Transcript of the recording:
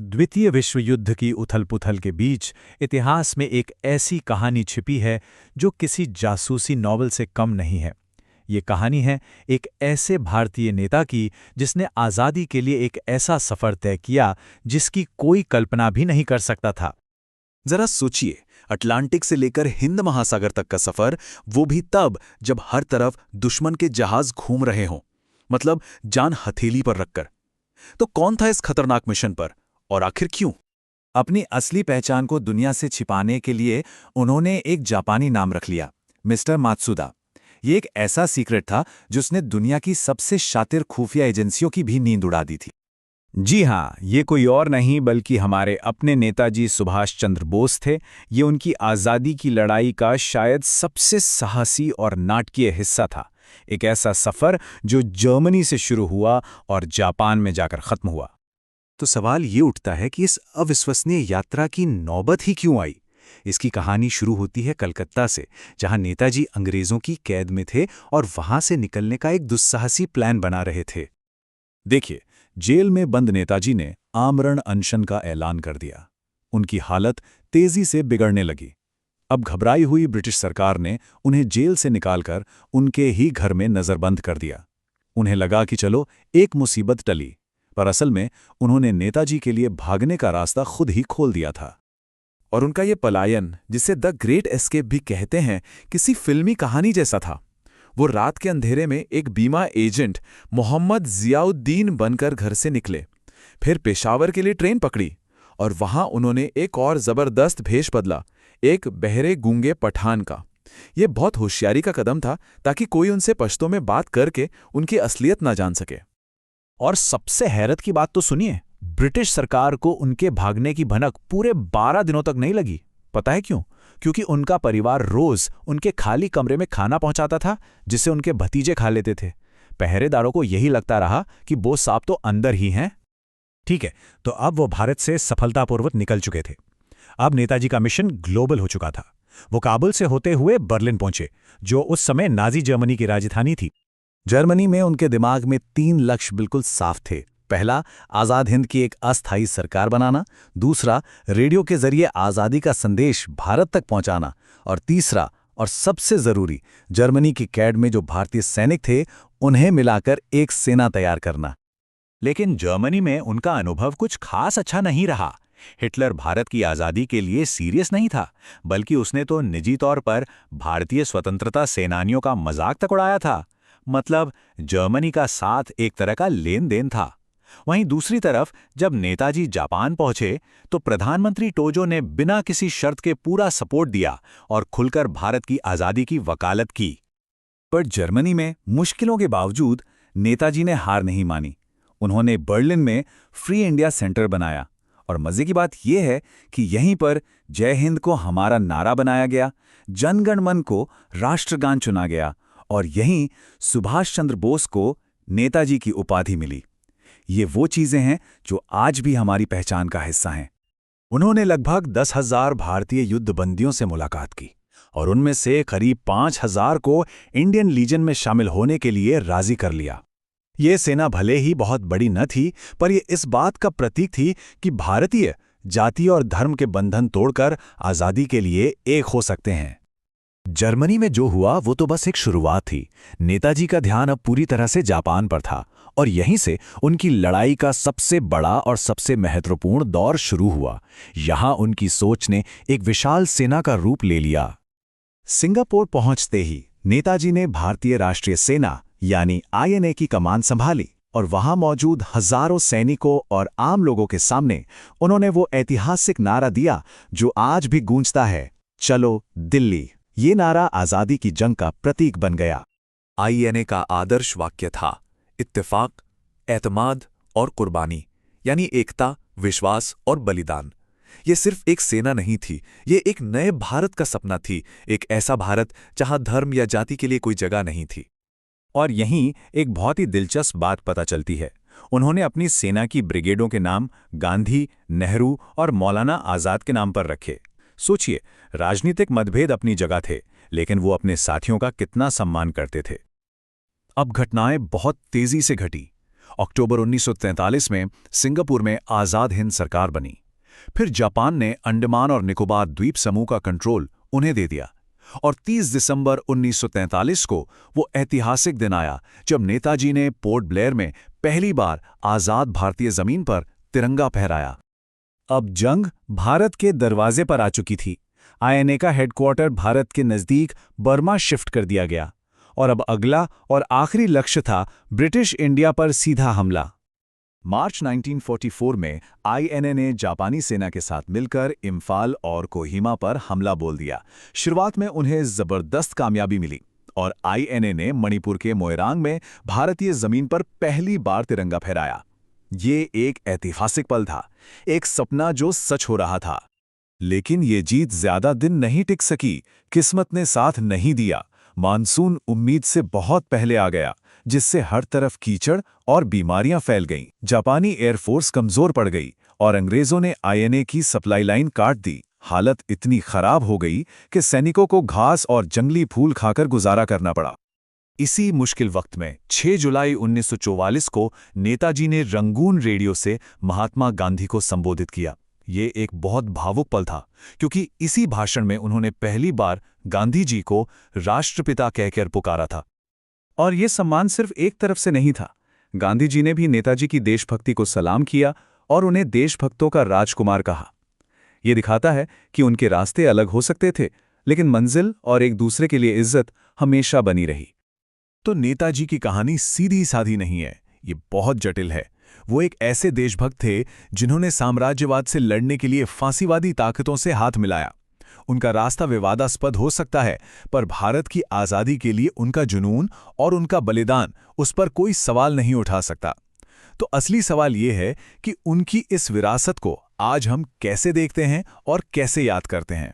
द्वितीय विश्व युद्ध की उथल-पुथल के बीच इतिहास में एक ऐसी कहानी छिपी है जो किसी जासूसी नॉवल से कम नहीं है। ये कहानी है एक ऐसे भारतीय नेता की जिसने आज़ादी के लिए एक ऐसा सफ़र तय किया जिसकी कोई कल्पना भी नहीं कर सकता था। जरा सोचिए, अटलांटिक से लेकर हिंद महासागर तक का सफर, वो भी तब जब हर तरफ दुश्मन के जहाज घूम रहे हों, मतलब जान हथेली पर रखकर। तो कौन था इस खतरनाक मिशन पर, और आखिर क्यों? अपनी असली पहचान को दुनिया से छिपाने के लिए उन्होंने एक जापानी नाम रख लिया, मिस्टर मात्सुदा। ये एक ऐसा सीक्रेट था जिसने दुनिया की सबसे शातिर खुफिया एजेंसियों की भी नींद उड़ा दी थी। जी हाँ, ये कोई और नहीं बल्कि हमारे अपने नेताजी सुभाष चंद्र बोस थे। ये उनकी आज़ादी की लड़ाई का शायद सबसे साहसी और नाटकीय हिस्सा था। एक ऐसा सफ़र जो जर्मनी से शुरू हुआ और जापान में जाकर ख़त्म हुआ। तो सवाल ये उठता है कि इस अविश्वसनीय यात्रा की नौबत ही क्यों आई। इसकी कहानी शुरू होती है कलकत्ता से, जहां नेताजी अंग्रेजों की कैद में थे और वहां से निकलने का एक दुस्साहसी प्लान बना रहे थे। देखिए, जेल में बंद नेताजी ने आमरण अनशन का ऐलान कर दिया। उनकी हालत तेजी से बिगड़ने लगी। अब घबराई हुई ब्रिटिश सरकार ने उन्हें जेल से निकालकर उनके ही घर में नज़रबंद कर दिया। उन्हें लगा कि चलो एक मुसीबत टली, पर असल में उन्होंने नेताजी के लिए भागने का रास्ता खुद ही खोल दिया था। और उनका ये पलायन, जिसे द ग्रेट एस्केप भी कहते हैं, किसी फिल्मी कहानी जैसा था। वो रात के अंधेरे में एक बीमा एजेंट मोहम्मद जियाउद्दीन बनकर घर से निकले, फिर पेशावर के लिए ट्रेन पकड़ी, और वहां उन्होंने एक और जबरदस्त भेष बदला, एक बहरे गूंगे पठान का। ये बहुत होशियारी का कदम था, ताकि कोई उनसे पश्तो में बात करके उनकी असलियत ना जान सके। और सबसे हैरत की बात तो सुनिए, ब्रिटिश सरकार को उनके भागने की भनक पूरे 12 दिनों तक नहीं लगी। पता है क्यों? क्योंकि उनका परिवार रोज उनके खाली कमरे में खाना पहुंचाता था, जिसे उनके भतीजे खा लेते थे। पहरेदारों को यही लगता रहा कि बोस साहब तो अंदर ही हैं। ठीक है, तो अब वो भारत से सफलतापूर्वक निकल चुके थे। अब नेताजी का मिशन ग्लोबल हो चुका था। वो काबुल से होते हुए बर्लिन पहुंचे, जो उस समय नाजी जर्मनी की राजधानी थी। जर्मनी में उनके दिमाग में 3 लक्ष्य बिल्कुल साफ थे। पहला, आज़ाद हिंद की एक अस्थायी सरकार बनाना। दूसरा, रेडियो के जरिए आज़ादी का संदेश भारत तक पहुंचाना। और तीसरा और सबसे ज़रूरी, जर्मनी की कैद में जो भारतीय सैनिक थे उन्हें मिलाकर एक सेना तैयार करना। लेकिन जर्मनी में उनका अनुभव कुछ खास अच्छा नहीं रहा। हिटलर भारत की आज़ादी के लिए सीरियस नहीं था, बल्कि उसने तो निजी तौर पर भारतीय स्वतंत्रता सेनानियों का मजाक तक उड़ाया था। मतलब जर्मनी का साथ एक तरह का लेन देन था। वहीं दूसरी तरफ जब नेताजी जापान पहुंचे तो प्रधानमंत्री टोजो ने बिना किसी शर्त के पूरा सपोर्ट दिया और खुलकर भारत की आज़ादी की वकालत की। पर जर्मनी में मुश्किलों के बावजूद नेताजी ने हार नहीं मानी। उन्होंने बर्लिन में फ्री इंडिया सेंटर बनाया, और मजे की बात यह है कि यहीं पर जय हिंद को हमारा नारा बनाया गया, जनगण मन को राष्ट्रगान चुना गया, और यहीं सुभाष चंद्र बोस को नेताजी की उपाधि मिली। ये वो चीजें हैं जो आज भी हमारी पहचान का हिस्सा हैं। उन्होंने लगभग 10,000 भारतीय युद्धबंदियों से मुलाकात की, और उनमें से करीब 5,000 को इंडियन लीजन में शामिल होने के लिए राजी कर लिया। ये सेना भले ही बहुत बड़ी न थी, पर यह इस बात का प्रतीक थी कि भारतीय जाति और धर्म के बंधन तोड़कर आज़ादी के लिए एक हो सकते हैं। जर्मनी में जो हुआ वो तो बस एक शुरुआत थी। नेताजी का ध्यान अब पूरी तरह से जापान पर था, और यहीं से उनकी लड़ाई का सबसे बड़ा और सबसे महत्वपूर्ण दौर शुरू हुआ। यहां उनकी सोच ने एक विशाल सेना का रूप ले लिया। सिंगापुर पहुंचते ही नेताजी ने भारतीय राष्ट्रीय सेना यानी INA की कमान संभाली, और वहां मौजूद हजारों सैनिकों और आम लोगों के सामने उन्होंने वो ऐतिहासिक नारा दिया जो आज भी गूंजता है, चलो दिल्ली। ये नारा आज़ादी की जंग का प्रतीक बन गया। INA का आदर्श वाक्य था, इत्तेफाक, एतमाद और कुर्बानी, यानी एकता, विश्वास और बलिदान। ये सिर्फ एक सेना नहीं थी, ये एक नए भारत का सपना थी, एक ऐसा भारत जहां धर्म या जाति के लिए कोई जगह नहीं थी। और यहीं एक बहुत ही दिलचस्प बात पता चलती है। उन्होंने अपनी सेना की ब्रिगेडों के नाम गांधी, नेहरू और मौलाना आज़ाद के नाम पर रखे। सोचिए, राजनीतिक मतभेद अपनी जगह थे, लेकिन वो अपने साथियों का कितना सम्मान करते थे। अब घटनाएं बहुत तेजी से घटी, अक्टूबर 1943 में सिंगापुर में आज़ाद हिंद सरकार बनी। फिर जापान ने अंडमान और निकोबार द्वीप समूह का कंट्रोल उन्हें दे दिया और 30 दिसंबर 1943 को वो ऐतिहासिक दिन आया जब नेताजी ने पोर्ट ब्लेयर में पहली बार आज़ाद भारतीय जमीन पर तिरंगा फहराया। अब जंग भारत के दरवाजे पर आ चुकी थी। आईएनए का हेडक्वार्टर भारत के नज़दीक बर्मा शिफ्ट कर दिया गया और अब अगला और आखिरी लक्ष्य था ब्रिटिश इंडिया पर सीधा हमला। मार्च 1944 में आईएनए ने जापानी सेना के साथ मिलकर इम्फाल और कोहिमा पर हमला बोल दिया। शुरुआत में उन्हें जबरदस्त कामयाबी मिली और आईएनए ने मणिपुर के मोइरांग में भारतीय जमीन पर पहली बार तिरंगा फहराया। ये एक ऐतिहासिक पल था, एक सपना जो सच हो रहा था। लेकिन ये जीत ज्यादा दिन नहीं टिक सकी। किस्मत ने साथ नहीं दिया। मानसून उम्मीद से बहुत पहले आ गया, जिससे हर तरफ कीचड़ और बीमारियां फैल गईं। जापानी एयरफोर्स कमजोर पड़ गई और अंग्रेजों ने आईएनए की सप्लाई लाइन काट दी। हालत इतनी खराब हो गई कि सैनिकों को घास और जंगली फूल खाकर गुजारा करना पड़ा। इसी मुश्किल वक्त में 6 जुलाई 1944 को नेताजी ने रंगून रेडियो से महात्मा गांधी को संबोधित किया। ये एक बहुत भावुक पल था, क्योंकि इसी भाषण में उन्होंने पहली बार गांधी जी को राष्ट्रपिता कहकर पुकारा था। और ये सम्मान सिर्फ एक तरफ से नहीं था। गांधी जी ने भी नेताजी की देशभक्ति को सलाम किया और उन्हें देशभक्तों का राजकुमार कहा। यह दिखाता है कि उनके रास्ते अलग हो सकते थे, लेकिन मंजिल और एक दूसरे के लिए इज्जत हमेशा बनी रही। तो नेताजी की कहानी सीधी साधी नहीं है, ये बहुत जटिल है। वो एक ऐसे देशभक्त थे जिन्होंने साम्राज्यवाद से लड़ने के लिए फांसीवादी ताकतों से हाथ मिलाया। उनका रास्ता विवादास्पद हो सकता है, पर भारत की आज़ादी के लिए उनका जुनून और उनका बलिदान, उस पर कोई सवाल नहीं उठा सकता। तो असली सवाल ये है कि उनकी इस विरासत को आज हम कैसे देखते हैं और कैसे याद करते हैं।